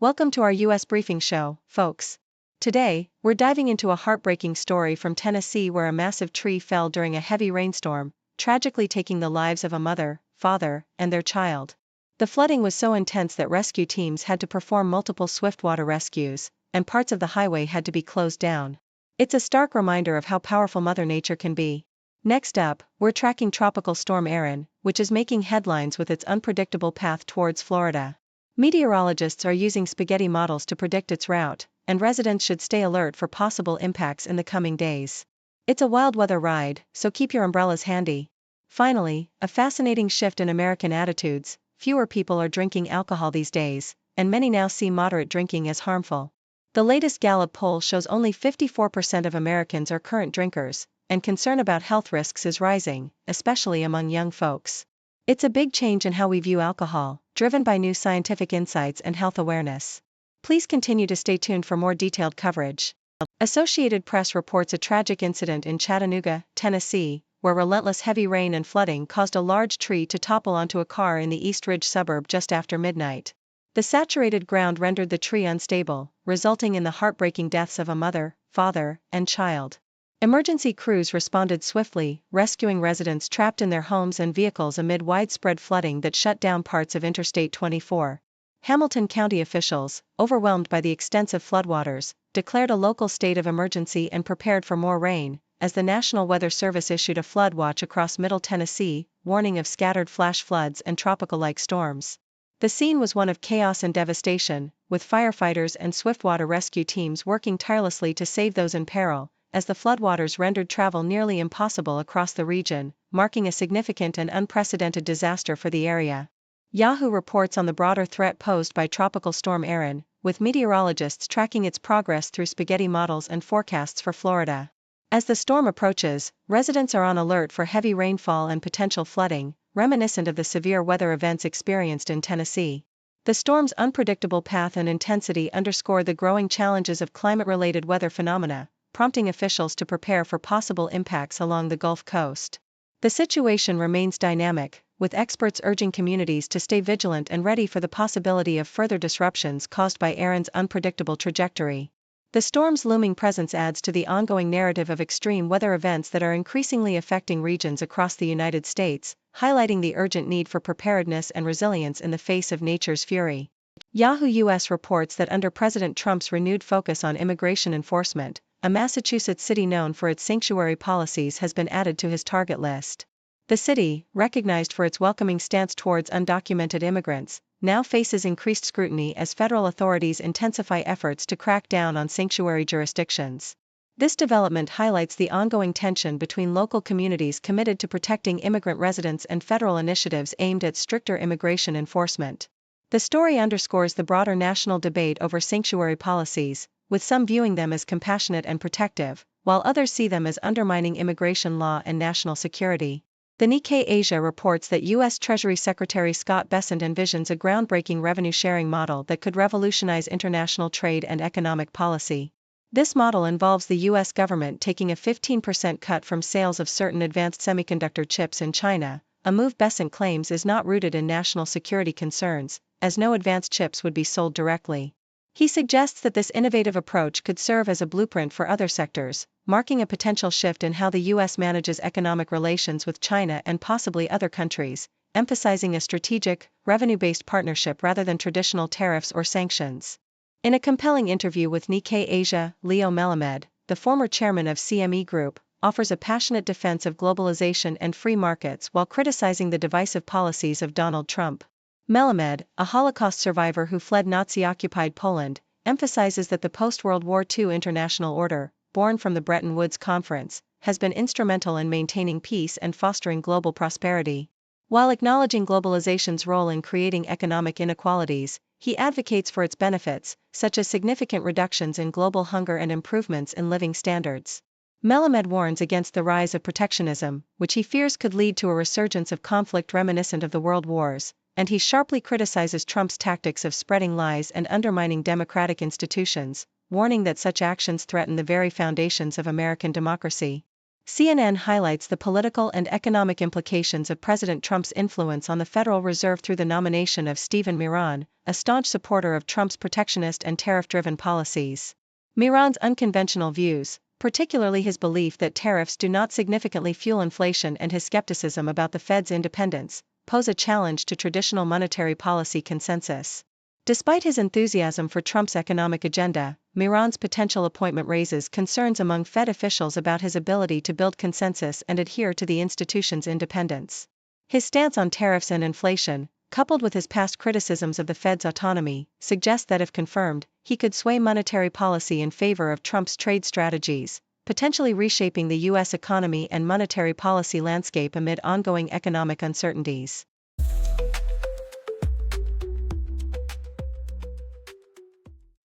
Welcome to our U.S. briefing show, folks. Today, we're diving into a heartbreaking story from Tennessee where a massive tree fell during a heavy rainstorm, tragically taking the lives of a mother, father, and their child. The flooding was so intense that rescue teams had to perform multiple swiftwater rescues, and parts of the highway had to be closed down. It's a stark reminder of how powerful Mother Nature can be. Next up, we're tracking Tropical Storm Erin, which is making headlines with its unpredictable path towards Florida. Meteorologists are using spaghetti models to predict its route, and residents should stay alert for possible impacts in the coming days. It's a wild weather ride, so keep your umbrellas handy. Finally, a fascinating shift in American attitudes. Fewer people are drinking alcohol these days, and many now see moderate drinking as harmful. The latest Gallup poll shows only 54% of Americans are current drinkers, and concern about health risks is rising, especially among young folks. It's a big change in how we view alcohol, driven by new scientific insights and health awareness. Please continue to stay tuned for more detailed coverage. Associated Press reports a tragic incident in Chattanooga, Tennessee, where relentless heavy rain and flooding caused a large tree to topple onto a car in the East Ridge suburb just after midnight. The saturated ground rendered the tree unstable, resulting in the heartbreaking deaths of a mother, father, and child. Emergency crews responded swiftly, rescuing residents trapped in their homes and vehicles amid widespread flooding that shut down parts of Interstate 24. Hamilton County officials, overwhelmed by the extensive floodwaters, declared a local state of emergency and prepared for more rain, as the National Weather Service issued a flood watch across Middle Tennessee, warning of scattered flash floods and tropical-like storms. The scene was one of chaos and devastation, with firefighters and swiftwater rescue teams working tirelessly to save those in peril, as the floodwaters rendered travel nearly impossible across the region, marking a significant and unprecedented disaster for the area. Yahoo reports on the broader threat posed by Tropical Storm Erin, with meteorologists tracking its progress through spaghetti models and forecasts for Florida. As the storm approaches, residents are on alert for heavy rainfall and potential flooding, reminiscent of the severe weather events experienced in Tennessee. The storm's unpredictable path and intensity underscore the growing challenges of climate-related weather phenomena, prompting officials to prepare for possible impacts along the Gulf Coast. The situation remains dynamic, with experts urging communities to stay vigilant and ready for the possibility of further disruptions caused by Erin's unpredictable trajectory. The storm's looming presence adds to the ongoing narrative of extreme weather events that are increasingly affecting regions across the United States, highlighting the urgent need for preparedness and resilience in the face of nature's fury. Yahoo US reports that under President Trump's renewed focus on immigration enforcement, a Massachusetts city known for its sanctuary policies has been added to his target list. The city, recognized for its welcoming stance towards undocumented immigrants, now faces increased scrutiny as federal authorities intensify efforts to crack down on sanctuary jurisdictions. This development highlights the ongoing tension between local communities committed to protecting immigrant residents and federal initiatives aimed at stricter immigration enforcement. The story underscores the broader national debate over sanctuary policies, with some viewing them as compassionate and protective, while others see them as undermining immigration law and national security. The Nikkei Asia reports that U.S. Treasury Secretary Scott Bessent envisions a groundbreaking revenue-sharing model that could revolutionize international trade and economic policy. This model involves the U.S. government taking a 15% cut from sales of certain advanced semiconductor chips in China, a move Bessent claims is not rooted in national security concerns, as no advanced chips would be sold directly. He suggests that this innovative approach could serve as a blueprint for other sectors, marking a potential shift in how the U.S. manages economic relations with China and possibly other countries, emphasizing a strategic, revenue-based partnership rather than traditional tariffs or sanctions. In a compelling interview with Nikkei Asia, Leo Melamed, the former chairman of CME Group, offers a passionate defense of globalization and free markets while criticizing the divisive policies of Donald Trump. Melamed, a Holocaust survivor who fled Nazi-occupied Poland, emphasizes that the post-World War II international order, born from the Bretton Woods Conference, has been instrumental in maintaining peace and fostering global prosperity. While acknowledging globalization's role in creating economic inequalities, he advocates for its benefits, such as significant reductions in global hunger and improvements in living standards. Melamed warns against the rise of protectionism, which he fears could lead to a resurgence of conflict reminiscent of the World Wars, and he sharply criticizes Trump's tactics of spreading lies and undermining democratic institutions, warning that such actions threaten the very foundations of American democracy. CNN highlights the political and economic implications of President Trump's influence on the Federal Reserve through the nomination of Stephen Miron, a staunch supporter of Trump's protectionist and tariff-driven policies. Miron's unconventional views, particularly his belief that tariffs do not significantly fuel inflation and his skepticism about the Fed's independence, pose a challenge to traditional monetary policy consensus. Despite his enthusiasm for Trump's economic agenda, Miron's potential appointment raises concerns among Fed officials about his ability to build consensus and adhere to the institution's independence. His stance on tariffs and inflation, coupled with his past criticisms of the Fed's autonomy, suggest that if confirmed, he could sway monetary policy in favor of Trump's trade strategies, potentially reshaping the U.S. economy and monetary policy landscape amid ongoing economic uncertainties.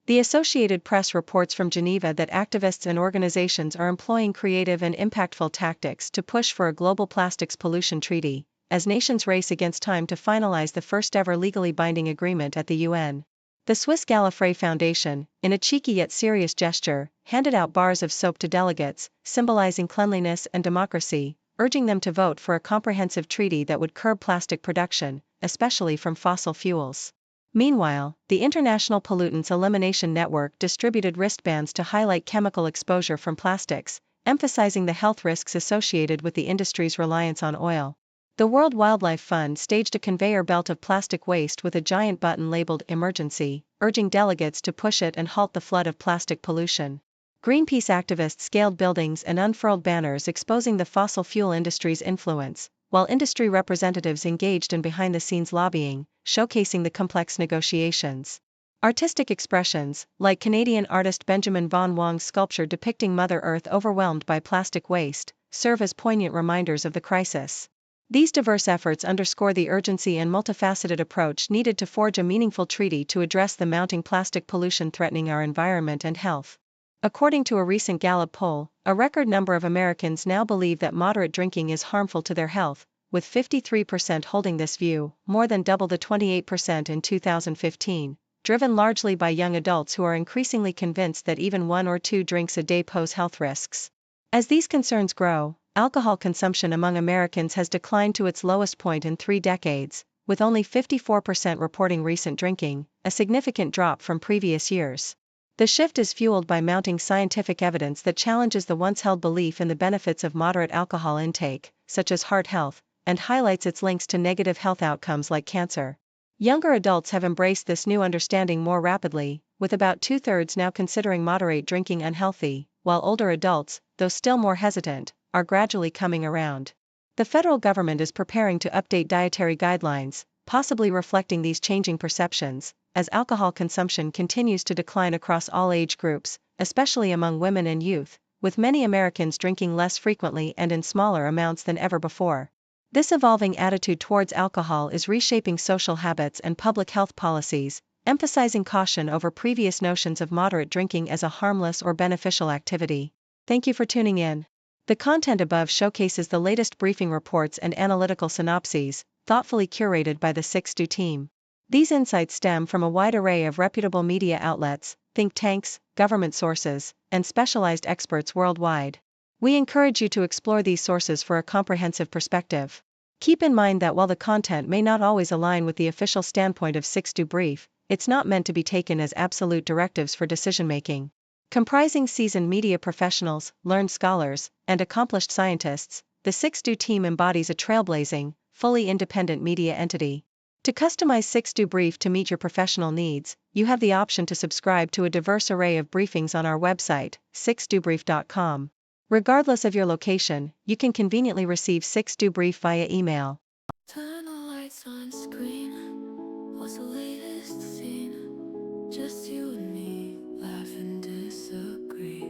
The Associated Press reports from Geneva that activists and organizations are employing creative and impactful tactics to push for a global plastics pollution treaty, as nations race against time to finalize the first-ever legally binding agreement at the UN. The Swiss Gallup Foundation, in a cheeky yet serious gesture, handed out bars of soap to delegates, symbolizing cleanliness and democracy, urging them to vote for a comprehensive treaty that would curb plastic production, especially from fossil fuels. Meanwhile, the International Pollutants Elimination Network distributed wristbands to highlight chemical exposure from plastics, emphasizing the health risks associated with the industry's reliance on oil. The World Wildlife Fund staged a conveyor belt of plastic waste with a giant button labeled "Emergency," urging delegates to push it and halt the flood of plastic pollution. Greenpeace activists scaled buildings and unfurled banners exposing the fossil fuel industry's influence, while industry representatives engaged in behind-the-scenes lobbying, showcasing the complex negotiations. Artistic expressions, like Canadian artist Benjamin Von Wong's sculpture depicting Mother Earth overwhelmed by plastic waste, serve as poignant reminders of the crisis. These diverse efforts underscore the urgency and multifaceted approach needed to forge a meaningful treaty to address the mounting plastic pollution threatening our environment and health. According to a recent Gallup poll, a record number of Americans now believe that moderate drinking is harmful to their health, with 53% holding this view, more than double the 28% in 2015, driven largely by young adults who are increasingly convinced that even 1 or 2 drinks a day pose health risks. As these concerns grow, alcohol consumption among Americans has declined to its lowest point in 3 decades, with only 54% reporting recent drinking, a significant drop from previous years. The shift is fueled by mounting scientific evidence that challenges the once-held belief in the benefits of moderate alcohol intake, such as heart health, and highlights its links to negative health outcomes like cancer. Younger adults have embraced this new understanding more rapidly, with about 2/3 now considering moderate drinking unhealthy, while older adults, though still more hesitant, are gradually coming around. The federal government is preparing to update dietary guidelines, possibly reflecting these changing perceptions, as alcohol consumption continues to decline across all age groups, especially among women and youth, with many Americans drinking less frequently and in smaller amounts than ever before. This evolving attitude towards alcohol is reshaping social habits and public health policies, emphasizing caution over previous notions of moderate drinking as a harmless or beneficial activity. Thank you for tuning in. The content above showcases the latest briefing reports and analytical synopses, thoughtfully curated by the 6Do team. These insights stem from a wide array of reputable media outlets, think tanks, government sources, and specialized experts worldwide. We encourage you to explore these sources for a comprehensive perspective. Keep in mind that while the content may not always align with the official standpoint of 6Do Brief, it's not meant to be taken as absolute directives for decision-making. Comprising seasoned media professionals, learned scholars, and accomplished scientists, the 6Do team embodies a trailblazing, fully independent media entity. To customize 6Do Brief to meet your professional needs, you have the option to subscribe to a diverse array of briefings on our website, 6dobrief.com. Regardless of your location, you can conveniently receive 6Do Brief via email. Turn the lights on screen. What's the latest scene? Just you and me, laugh and disagree.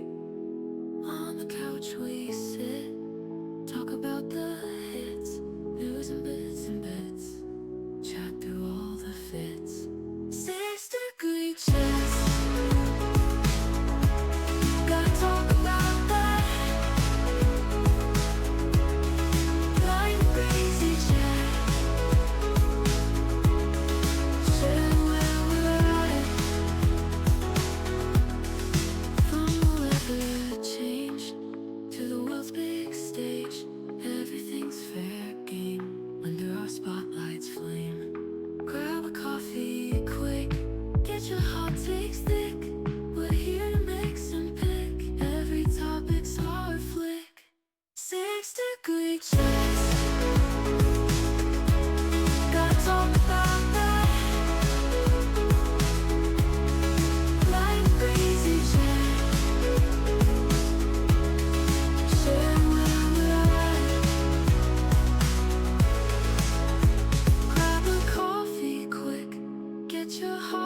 On the couch we sit, talk about the hits, news and bits and bits, chat through all the fits. 6 degree chats, gotta talk about that. Blind crazy chat, set your heart